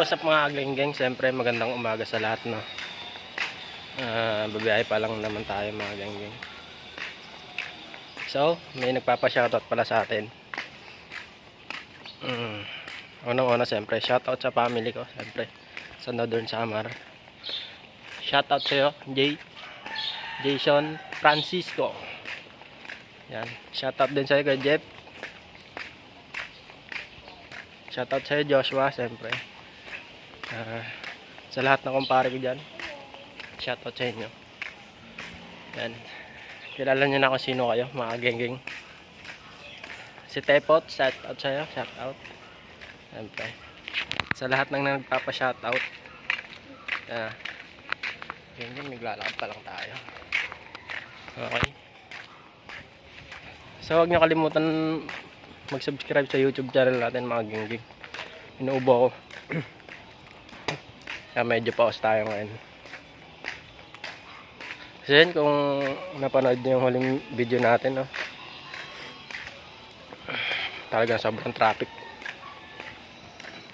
what's up mga agenggeng? Siyempre magandang umaga sa lahat, no? Babiyahe pa lang naman tayo mga agenggeng. So, may nagpapa-shoutout pala sa atin. Unang-una siyempre, shoutout sa family ko, siyempre sa Northern Samar. Shoutout sa'yo, Jason Francisco. Yan, shoutout din sa'yo kay Jeff. Shoutout sa'yo Joshua, siyempre. Sa lahat ng kumpare ko dyan, shoutout sa inyo. Yan, kilala nyo na kung sino kayo mga genggeng. Si Tepot, shoutout sa'yo, shoutout. Siyempre, sa lahat ng nagpapa-shoutout. Genggeng, naglalakad pa lang tayo. Okay, so huwag nyo kalimutan mag-subscribe sa YouTube channel natin mga genggeng. Inuubo ako. Kaya medyo pause tayo ngayon. Kasi yun, kung napanood nyo yung huling video natin, no? Talagang sobrang traffic.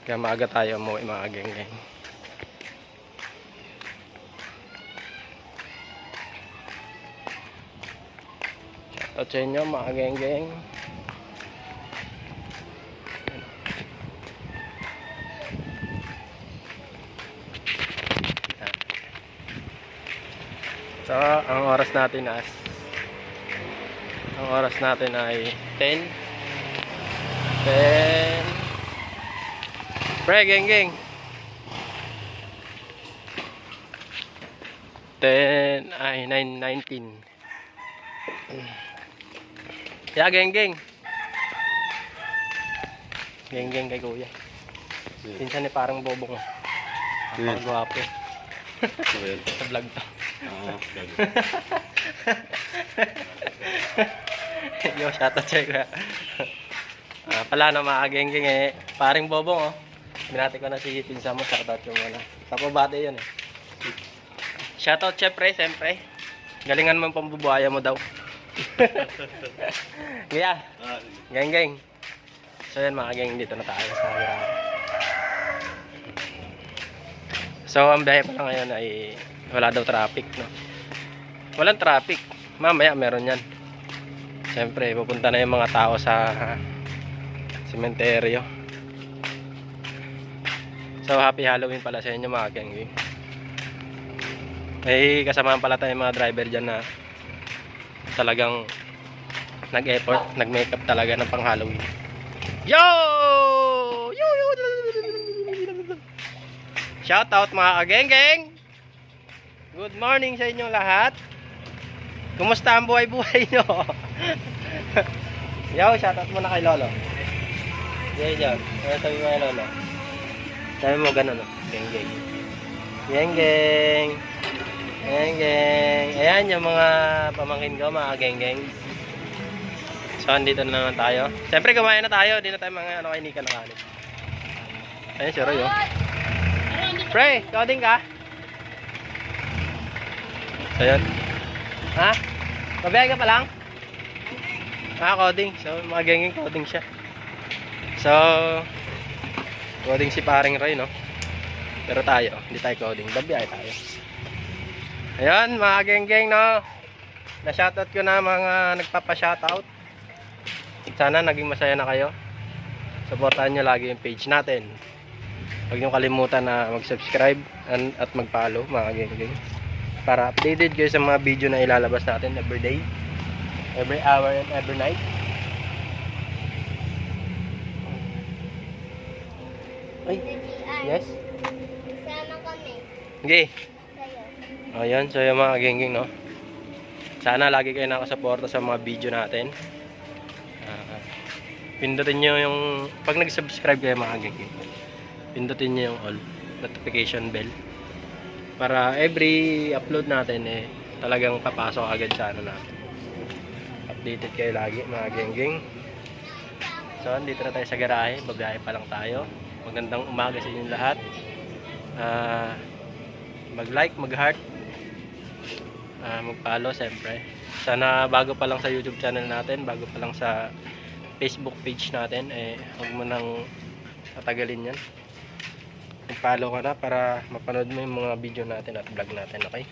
Kaya maaga tayo umuwi mga genggeng. Shoutout sa inyo mga genggeng. So, ang oras natin ay 10. Pre, genggeng. 10 ay 9:19. Yeah, genggeng. Genggeng kay kuya. Pinsan ni parang bobong. Ang gwapo. Sa vlog to. Yo, shoutout sa'yo kuya. Pala na mga genggeng paring bobong, oh. Binati ko na si pinsan mo, shoutout yung muna. Tapos yun eh. Shoutout siyempre. Galingan mo yung pambubuhaya mo daw. Kaya, genggeng. So yan mga genggeng, dito na tayo sa Agaraw. So ang biyahe pa lang ngayon ay wala daw traffic, no? Walang traffic. Mamaya meron yan. Siyempre, pupunta na yung mga tao sa sementeryo. So happy Halloween pala sa inyo mga genggeng. May kasamahan pala tayong mga driver dyan na talagang nag-effort, nag-makeup talaga ng pang Halloween. Yo! Shout out mga kagenggeng. Good morning sa inyong lahat. Kumusta ang buhay-buhay nyo? Yo, shout out muna kay Lolo. Yan. Ano sabi mo kay Lolo? Sabi mo ganun, no? Genggeng. Genggeng. Genggeng. Ayan yung mga pamangkin ko, mga genggeng. So, andito na naman tayo. Siyempre, kumain na tayo. Hindi na tayo mga kay Nika na kanin. Ayan, si Roy, oh. Pre, coding ka? So, yun. Ha? Mabihay ka pa lang? Coding. So, mga genggeng coding siya. So, coding si paring Roy, no? Pero tayo, hindi tayo coding. Babihay tayo. Ayan, mga genggeng, no? Na-shoutout ko na mga nagpapa-shoutout. Sana naging masaya na kayo. Supportahan nyo lagi yung page natin. Huwag nyo kalimutan na mag-subscribe at mag-follow mga genggeng, para updated kayo sa mga video na ilalabas natin every day, every hour and every night. Ay, yes? Sama kami. Okay. Sa'yo. Ayan, so yung mga genggeng, no? Sana lagi kayo nakasuporta sa mga video natin. Pindutin nyo yung, pag nag-subscribe kayo mga genggeng, pindutin nyo yung all notification bell, para every upload natin talagang papasok agad sa ano natin. Updated kayo lagi mga genggeng. So dito na tayo sa garahe, babiyahe pa lang tayo. Magandang umaga sa inyong lahat. Mag-like, mag-heart, mag-follow siyempre. Sana bago pa lang sa YouTube channel natin, bago pa lang sa Facebook page natin, huwag mo nang tatagalin yan. Follow ka na para mapanood mo yung mga video natin at vlog natin, okay?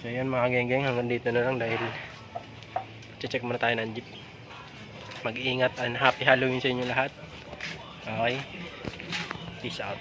So yan mga geng-geng, hanggang dito na lang dahil check muna tayo ng jeep. Mag-iingat and happy Halloween sa inyo lahat. Okay? Peace out.